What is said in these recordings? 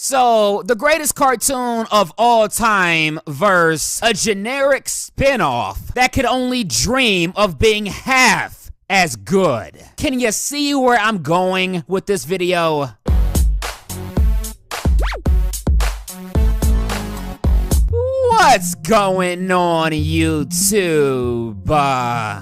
So, the greatest cartoon of all time versus a generic spin-off that could only dream of being half as good. Can you see where I'm going with this video? What's going on, YouTube?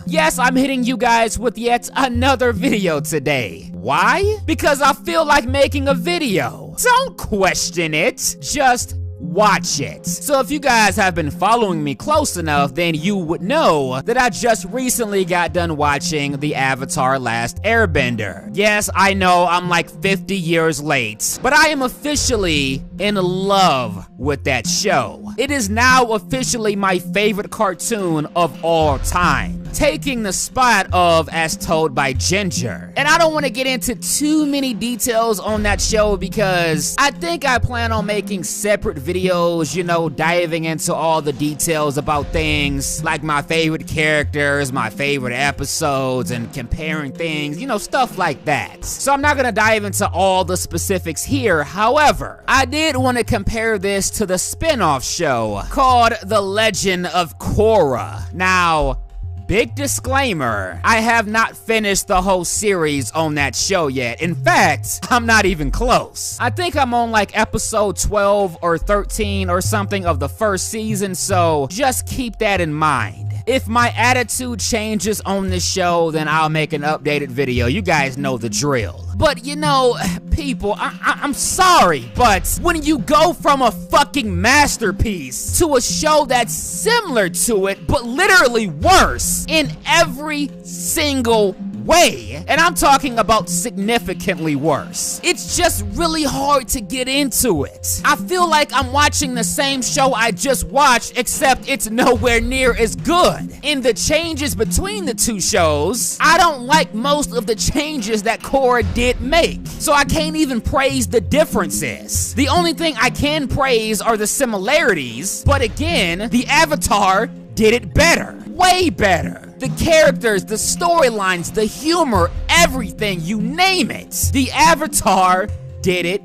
Yes, I'm hitting you guys with yet another video today. Why? Because I feel like making a video. Don't question it, just watch it. So if you guys have been following me close enough, then you would know that I just recently got done watching the Avatar: Last Airbender. Yes, I know I'm like 50 years late, but I am officially in love with that show. It is now officially my favorite cartoon of all time, taking the spot of As Told by Ginger. And I don't want to get into too many details on that show because I think I plan on making separate videos, you know, diving into all the details about things like my favorite characters, my favorite episodes, and comparing things, you know, stuff like that. So I'm not gonna dive into all the specifics here. However, I did want to compare this to the spin-off show called The Legend of Korra. Now, big disclaimer, I have not finished the whole series on that show yet. In fact, I'm not even close. I think I'm on like episode 12 or 13 or something of the first season, so just keep that in mind. If my attitude changes on this show, then I'll make an updated video. You guys know the drill. But you know, people, I'm sorry, but when you go from a fucking masterpiece to a show that's similar to it, but literally worse in every single way, and I'm talking about significantly worse, it's just really hard to get into it. I feel like I'm watching the same show I just watched, except it's nowhere near as good. In the changes between the two shows, I don't like most of the changes that Korra did make, so I can't even praise the differences. The only thing I can praise are the similarities, but again, the Avatar did it better, way better. The characters, the storylines, the humor, everything, you name it. The Avatar did it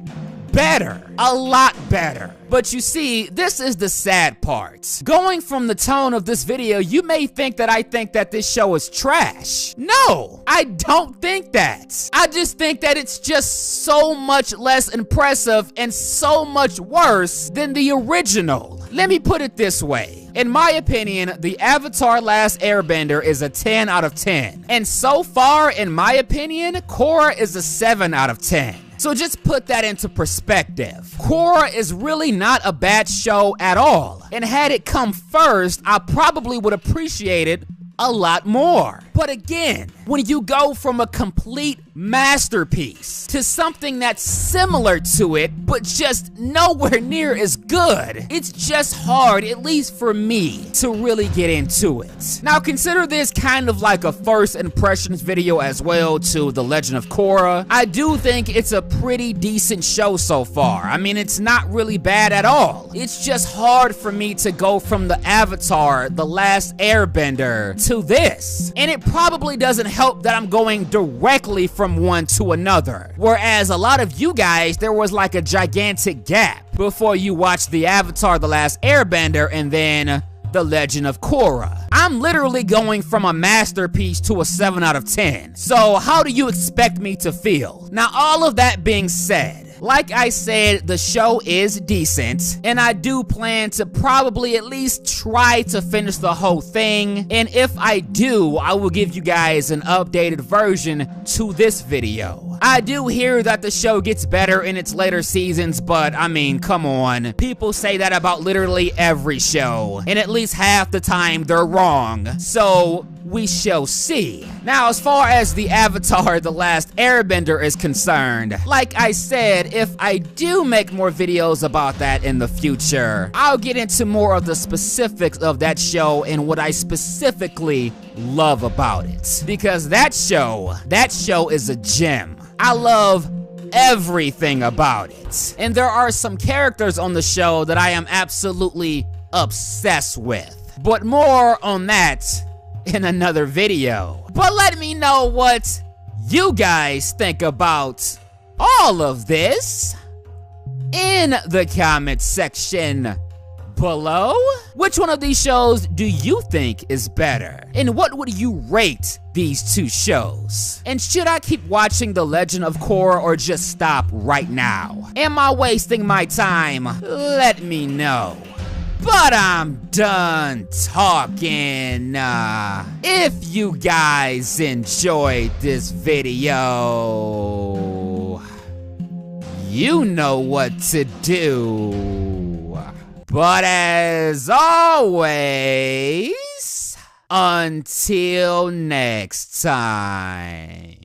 better, a lot better. But you see, this is the sad part. Going from the tone of this video, you may think that I think that this show is trash. No, I don't think that. I just think that it's just so much less impressive and so much worse than the original. Let me put it this way. In my opinion, the Avatar: Last Airbender is a 10 out of 10. And so far, in my opinion, Korra is a 7 out of 10. So just put that into perspective. Korra is really not a bad show at all. And had it come first, I probably would appreciate it a lot more. But again, when you go from a complete masterpiece to something that's similar to it, but just nowhere near as good, it's just hard, at least for me, to really get into it. Now consider this kind of like a first impressions video as well to The Legend of Korra. I do think it's a pretty decent show so far. I mean, it's not really bad at all. It's just hard for me to go from the Avatar: The Last Airbender to this. And it probably doesn't help that I'm going directly from one to another. Whereas a lot of you guys, there was like a gigantic gap before you watched the Avatar: The Last Airbender and then The Legend of Korra. I'm literally going from a masterpiece to a 7 out of 10. So how do you expect me to feel? Now, all of that being said, like I said, the show is decent, and I do plan to probably at least try to finish the whole thing, and if I do, I will give you guys an updated version to this video. I do hear that the show gets better in its later seasons, but I mean, come on. People say that about literally every show, and at least half the time they're wrong. So, we shall see. Now, as far as the Avatar: The Last Airbender is concerned, like I said, if I do make more videos about that in the future, I'll get into more of the specifics of that show and what I specifically love about it. Because that show is a gem. I love everything about it. And there are some characters on the show that I am absolutely obsessed with. But more on that in another video. But let me know what you guys think about all of this in the comment section below. Which one of these shows do you think is better? And what would you rate these two shows? And should I keep watching The Legend of Korra or just stop right now? Am I wasting my time? Let me know. But I'm done talking. If you guys enjoyed this video, you know what to do. But as always, until next time.